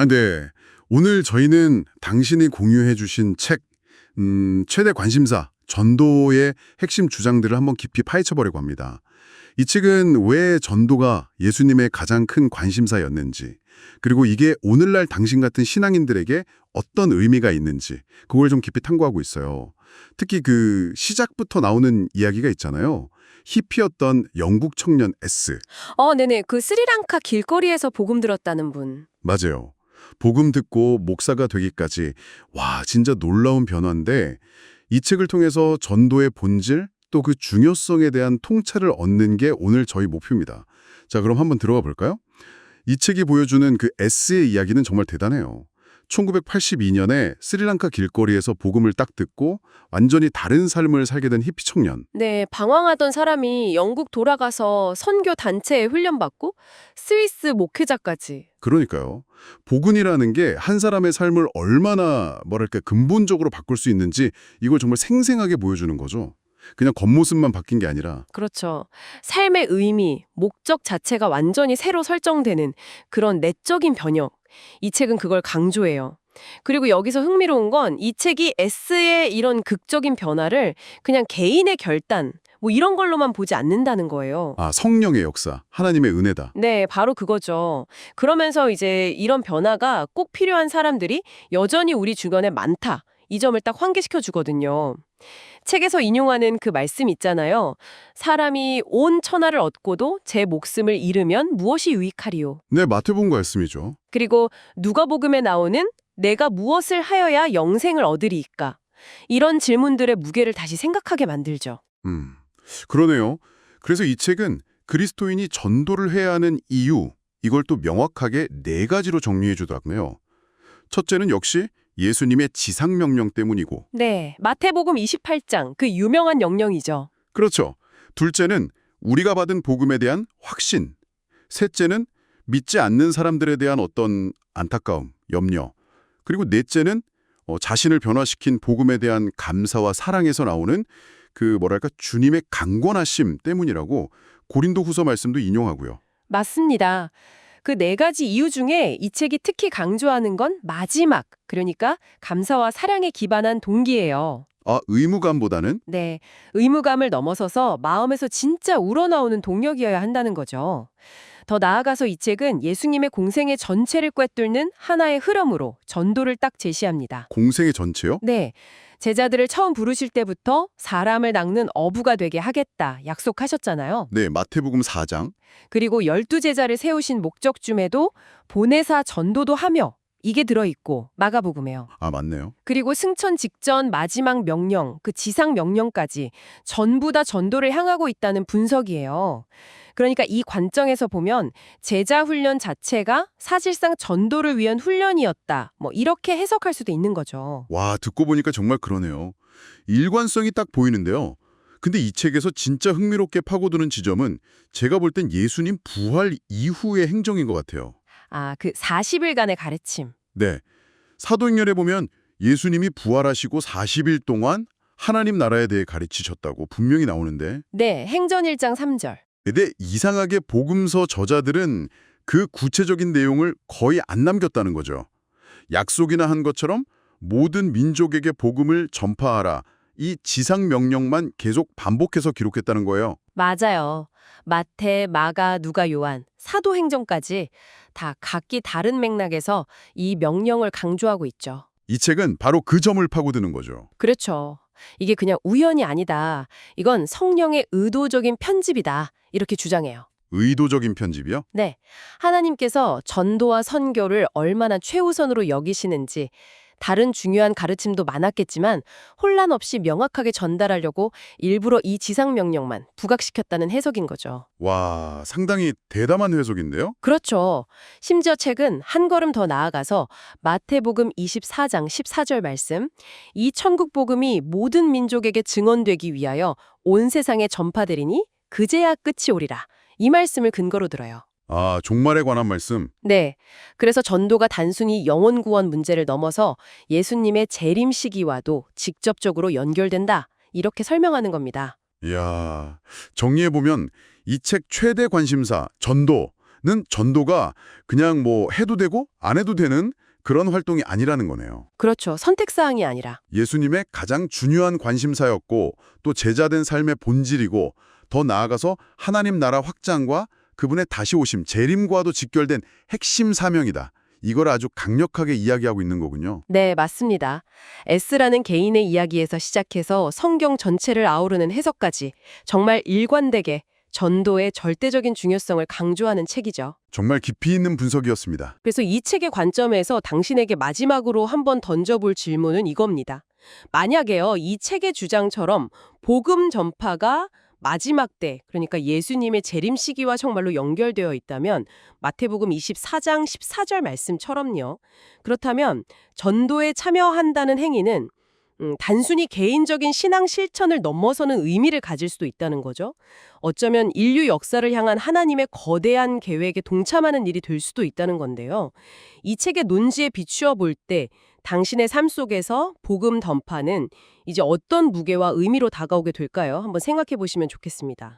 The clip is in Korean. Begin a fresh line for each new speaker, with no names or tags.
네. 오늘 저희는 당신이 공유해 주신 책, 최대 관심사, 전도의 핵심 주장들을 한번 깊이 파헤쳐 보려고 합니다. 이 책은 왜 전도가 예수님의 가장 큰 관심사였는지, 그리고 이게 오늘날 당신 같은 신앙인들에게 어떤 의미가 있는지, 그걸 좀 깊이 탐구하고 있어요. 특히 그 시작부터 나오는 이야기가 있잖아요. 히피였던 영국 청년 S.
네네. 그 스리랑카 길거리에서 복음 들었다는 분.
맞아요. 복음 듣고 목사가 되기까지 와 진짜 놀라운 변화인데 이 책을 통해서 전도의 본질 또 그 중요성에 대한 통찰을 얻는 게 오늘 저희 목표입니다. 자, 그럼 한번 들어가 볼까요? 이 책이 보여주는 그 S의 이야기는 정말 대단해요. 1982년에 스리랑카 길거리에서 복음을 딱 듣고 완전히 다른 삶을 살게 된 히피 청년.
네, 방황하던 사람이 영국 돌아가서 선교 단체에 훈련받고 스위스 목회자까지.
그러니까요. 복음이라는 게 한 사람의 삶을 얼마나 뭐랄까 근본적으로 바꿀 수 있는지 이걸 정말 생생하게 보여주는 거죠. 그냥 겉모습만 바뀐 게 아니라.
그렇죠. 삶의 의미, 목적 자체가 완전히 새로 설정되는 그런 내적인 변형. 이 책은 그걸 강조해요. 그리고 여기서 흥미로운 건 이 책이 S의 이런 극적인 변화를 그냥 개인의 결단, 뭐 이런 걸로만 보지 않는다는 거예요.
아, 성령의 역사, 하나님의 은혜다.
네, 바로 그거죠. 그러면서 이제 이런 변화가 꼭 필요한 사람들이 여전히 우리 주변에 많다. 이 점을 딱 환기시켜 주거든요. 책에서 인용하는 그 말씀 있잖아요. 사람이 온 천하를 얻고도 제 목숨을 잃으면 무엇이 유익하리요.
네, 마태복음 말씀이죠.
그리고 누가복음에 나오는 내가 무엇을 하여야 영생을 얻으리이까? 이런 질문들의 무게를 다시 생각하게 만들죠.
그러네요. 그래서 이 책은 그리스도인이 전도를 해야 하는 이유, 이걸 또 명확하게 네 가지로 정리해 주더라고요. 첫째는 역시 예수님의 지상명령 때문이고,
네, 마태복음 28장, 그 유명한 영령이죠.
그렇죠. 둘째는 우리가 받은 복음에 대한 확신. 셋째는 믿지 않는 사람들에 대한 어떤 안타까움, 염려. 그리고 넷째는 자신을 변화시킨 복음에 대한 감사와 사랑에서 나오는 그 뭐랄까 주님의 강권하심 때문이라고 고린도후서 말씀도 인용하고요.
맞습니다. 그 네 가지 이유 중에 이 책이 특히 강조하는 건 마지막, 그러니까 감사와 사랑에 기반한 동기예요.
아, 의무감보다는?
네, 의무감을 넘어서서 마음에서 진짜 우러나오는 동력이어야 한다는 거죠. 더 나아가서 이 책은 예수님의 공생의 전체를 꿰뚫는 하나의 흐름으로 전도를 딱 제시합니다.
공생의 전체요?
네, 제자들을 처음 부르실 때부터 사람을 낚는 어부가 되게 하겠다 약속하셨잖아요.
네, 마태복음 4장.
그리고 12제자를 세우신 목적쯤에도 보내사 전도도 하며 이게 들어있고 마가복음에요.
아, 맞네요.
그리고 승천 직전 마지막 명령, 그 지상 명령까지 전부 다 전도를 향하고 있다는 분석이에요. 그러니까 이 관점에서 보면 제자 훈련 자체가 사실상 전도를 위한 훈련이었다. 뭐 이렇게 해석할 수도 있는 거죠.
와, 듣고 보니까 정말 그러네요. 일관성이 딱 보이는데요. 근데 이 책에서 진짜 흥미롭게 파고드는 지점은 제가 볼 땐 예수님 부활 이후의 행정인 것 같아요.
아, 그 40일간의 가르침.
네. 사도행전에 보면 예수님이 부활하시고 40일 동안 하나님 나라에 대해 가르치셨다고 분명히 나오는데,
네, 행전 1장 3절.
근데 이상하게 복음서 저자들은 그 구체적인 내용을 거의 안 남겼다는 거죠. 약속이나 한 것처럼 모든 민족에게 복음을 전파하라. 이 지상 명령만 계속 반복해서 기록했다는 거예요.
맞아요. 마태, 마가, 누가, 요한, 사도행전까지 다 각기 다른 맥락에서 이 명령을 강조하고 있죠.
이 책은 바로 그 점을 파고드는 거죠.
그렇죠. 이게 그냥 우연이 아니다. 이건 성령의 의도적인 편집이다. 이렇게 주장해요.
의도적인 편집이요?
네. 하나님께서 전도와 선교를 얼마나 최우선으로 여기시는지 다른 중요한 가르침도 많았겠지만 혼란 없이 명확하게 전달하려고 일부러 이 지상 명령만 부각시켰다는 해석인 거죠.
와, 상당히 대담한 해석인데요?
그렇죠. 심지어 책은 한 걸음 더 나아가서 마태복음 24장 14절 말씀, 이 천국 복음이 모든 민족에게 증언되기 위하여 온 세상에 전파되리니 그제야 끝이 오리라. 이 말씀을 근거로 들어요.
아, 종말에 관한 말씀.
네. 그래서 전도가 단순히 영혼 구원 문제를 넘어서 예수님의 재림 시기와도 직접적으로 연결된다. 이렇게 설명하는 겁니다.
이야, 정리해보면 이 책 최대 관심사, 전도, 전도가 그냥 뭐 해도 되고 안 해도 되는 그런 활동이 아니라는 거네요.
그렇죠. 선택사항이 아니라.
예수님의 가장 중요한 관심사였고 또 제자된 삶의 본질이고 더 나아가서 하나님 나라 확장과 그분의 다시 오심, 재림과도 직결된 핵심 사명이다. 이걸 아주 강력하게 이야기하고 있는 거군요.
네, 맞습니다. S라는 개인의 이야기에서 시작해서 성경 전체를 아우르는 해석까지 정말 일관되게 전도의 절대적인 중요성을 강조하는 책이죠.
정말 깊이 있는 분석이었습니다.
그래서 이 책의 관점에서 당신에게 마지막으로 한번 던져볼 질문은 이겁니다. 만약에요, 이 책의 주장처럼 복음 전파가 마지막 때, 그러니까 예수님의 재림 시기와 정말로 연결되어 있다면 마태복음 24장 14절 말씀처럼요. 그렇다면 전도에 참여한다는 행위는 단순히 개인적인 신앙 실천을 넘어서는 의미를 가질 수도 있다는 거죠. 어쩌면 인류 역사를 향한 하나님의 거대한 계획에 동참하는 일이 될 수도 있다는 건데요. 이 책의 논지에 비추어 볼 때 당신의 삶 속에서 복음 전파는 이제 어떤 무게와 의미로 다가오게 될까요? 한번 생각해 보시면 좋겠습니다.